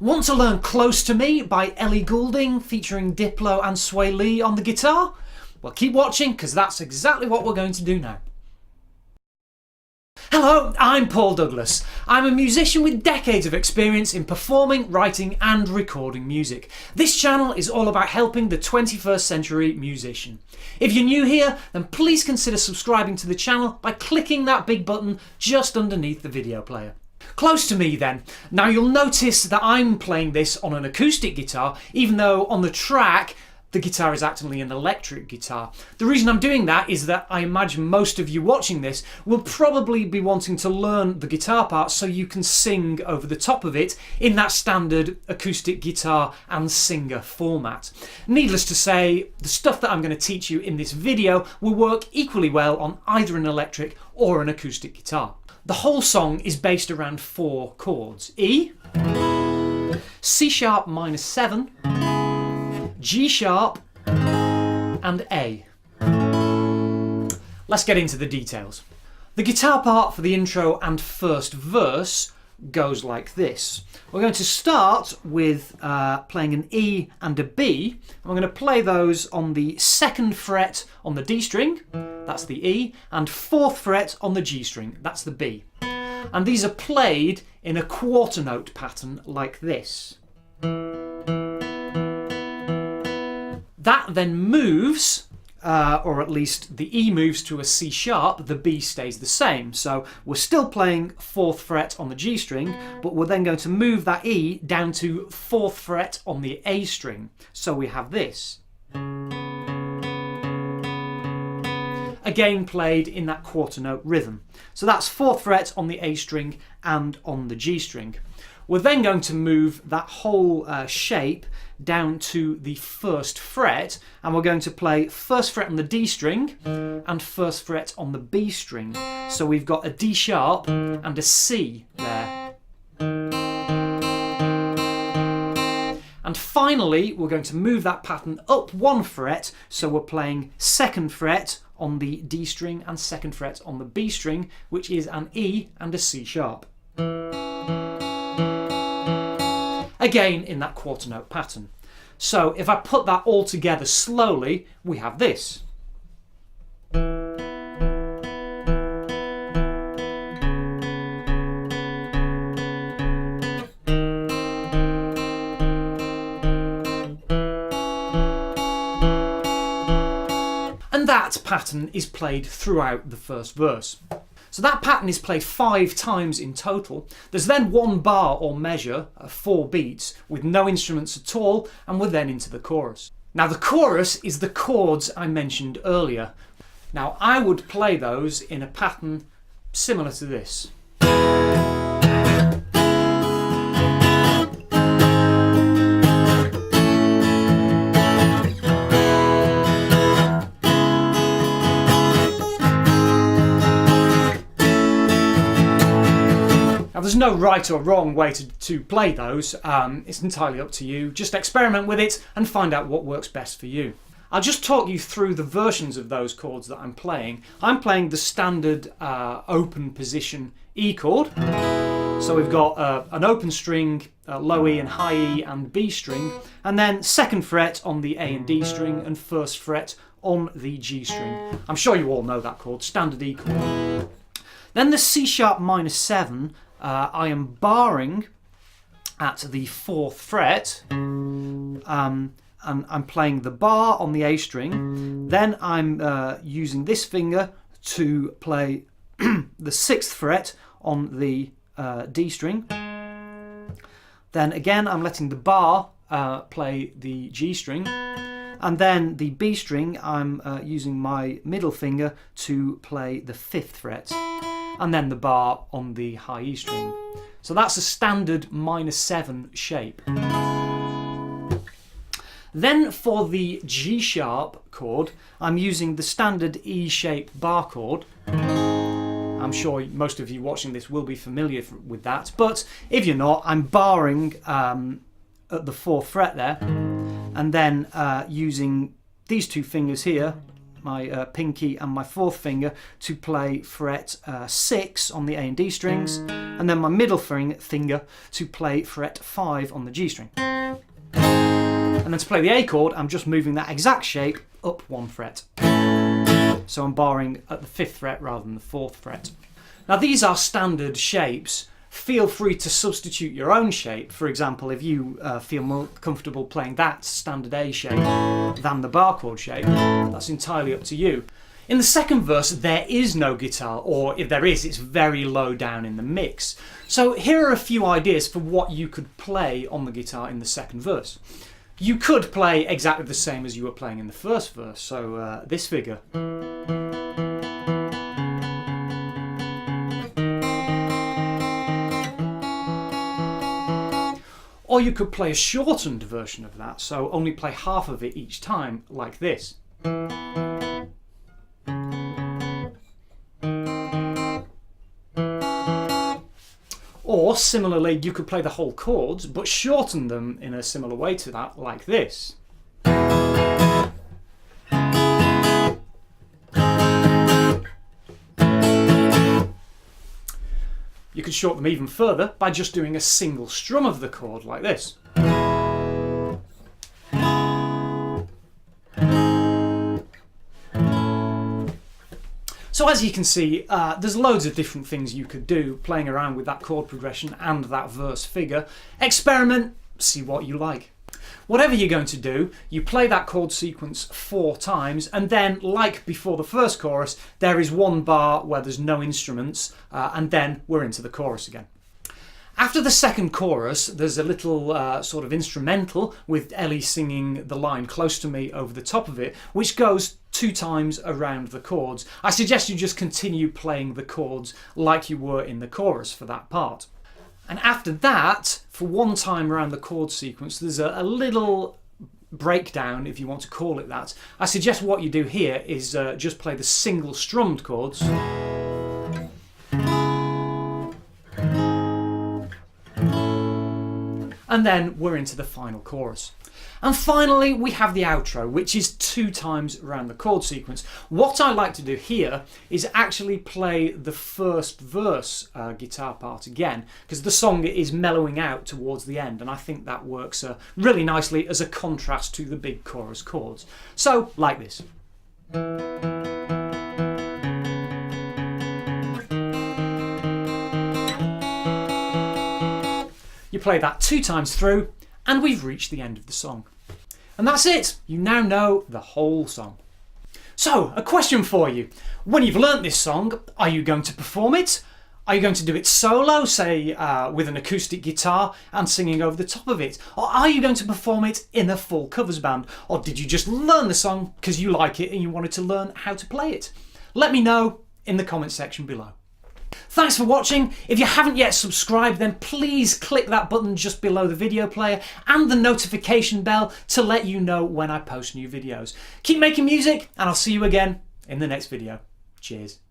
Want to learn Close to Me by Ellie Goulding featuring Diplo and Swae Lee on the guitar? Well, keep watching because that's exactly what we're going to do now. Hello, I'm Paul Douglas. I'm a musician with decades of experience in performing, writing and recording music. This channel is all about helping the 21st century musician. If you're new here, then please consider subscribing to the channel by clicking that big button just underneath the video player. Close to Me then. Now you'll notice that I'm playing this on an acoustic guitar, even though on the track the guitar is actually an electric guitar. The reason I'm doing that is that I imagine most of you watching this will probably be wanting to learn the guitar part so you can sing over the top of it in that standard acoustic guitar and singer format. Needless to say, the stuff that I'm going to teach you in this video will work equally well on either an electric or an acoustic guitar. The whole song is based around 4 chords: E, C sharp minor 7, G sharp and A. Let's get into the details. The guitar part for the intro and first verse goes like this. We're going to start with playing an E and a B. And we're going to play those on the 2nd fret on the D string, that's the E, and 4th fret on the G string, that's the B. And these are played in a quarter note pattern like this. That then moves, or at least the E moves to a C sharp, the B stays the same. So we're still playing 4th fret on the G string, but we're then going to move that E down to 4th fret on the A string. So we have this. Again played in that quarter note rhythm. So that's 4th fret on the A string and on the G string. We're then going to move that whole shape down to the 1st fret, and we're going to play 1st fret on the D string and 1st fret on the B string. So we've got a D sharp and a C there. And finally, we're going to move that pattern up 1 fret, so we're playing 2nd fret on the D string and 2nd fret on the B string, which is an E and a C sharp. Again in that quarter note pattern. So if I put that all together slowly, we have this. And that pattern is played throughout the first verse. So that pattern is played 5 times in total. There's then 1 bar or measure, 4 beats, with no instruments at all, and we're then into the chorus. Now the chorus is the chords I mentioned earlier. Now I would play those in a pattern similar to this. There's no right or wrong way to play those, it's entirely up to you. Just experiment with it and find out what works best for you. I'll just talk you through the versions of those chords that I'm playing. I'm playing the standard open position E chord. So we've got an open string, low E and high E and B string, and then 2nd fret on the A and D string and 1st fret on the G string. I'm sure you all know that chord, standard E chord. Then the C sharp minor 7, I am barring at the 4th fret, and I'm playing the bar on the A string. Then I'm using this finger to play the 6th fret on the D string. Then again I'm letting the bar play the G string, and then the B string I'm using my middle finger to play the 5th fret, and then the bar on the high E string. So that's a standard minor 7 shape. Then for the G sharp chord, I'm using the standard E shape bar chord. I'm sure most of you watching this will be familiar with that, but if you're not, I'm barring at the 4th fret there, and then using these 2 fingers here my pinky and my fourth finger to play fret 6 on the A and D strings, and then my middle finger to play fret 5 on the G string. And then to play the A chord, I'm just moving that exact shape up 1 fret. So I'm barring at the 5th fret rather than the 4th fret. Now these are standard shapes. Feel free to substitute your own shape. For example, if you feel more comfortable playing that standard A shape than the bar chord shape, that's entirely up to you. In the second verse, there is no guitar, or if there is, it's very low down in the mix. So here are a few ideas for what you could play on the guitar in the second verse. You could play exactly the same as you were playing in the first verse, so this figure. Or you could play a shortened version of that, so only play half of it each time, like this. Or similarly, you could play the whole chords, but shorten them in a similar way to that, like this. You could shorten them even further by just doing a single strum of the chord like this. So as you can see, there's loads of different things you could do playing around with that chord progression and that verse figure. Experiment, see what you like. Whatever you're going to do, you play that chord sequence 4 times, and then, like before the first chorus, there is 1 bar where there's no instruments, and then we're into the chorus again. After the second chorus, there's a little sort of instrumental with Ellie singing the line Close to Me over the top of it, which goes 2 times around the chords. I suggest you just continue playing the chords like you were in the chorus for that part. And after that, for 1 time around the chord sequence, there's a little breakdown, if you want to call it that. I suggest what you do here is just play the single strummed chords. And then we're into the final chorus. And finally, we have the outro, which is 2 times around the chord sequence. What I like to do here is actually play the first verse guitar part again, because the song is mellowing out towards the end, and I think that works really nicely as a contrast to the big chorus chords. So, like this. You play that 2 times through, and we've reached the end of the song. And that's it. You now know the whole song. So, a question for you. When you've learnt this song, are you going to perform it? Are you going to do it solo, say with an acoustic guitar and singing over the top of it? Or are you going to perform it in a full covers band? Or did you just learn the song because you like it and you wanted to learn how to play it? Let me know in the comment section below. Thanks for watching. If you haven't yet subscribed, then please click that button just below the video player and the notification bell to let you know when I post new videos. Keep making music, and I'll see you again in the next video. Cheers.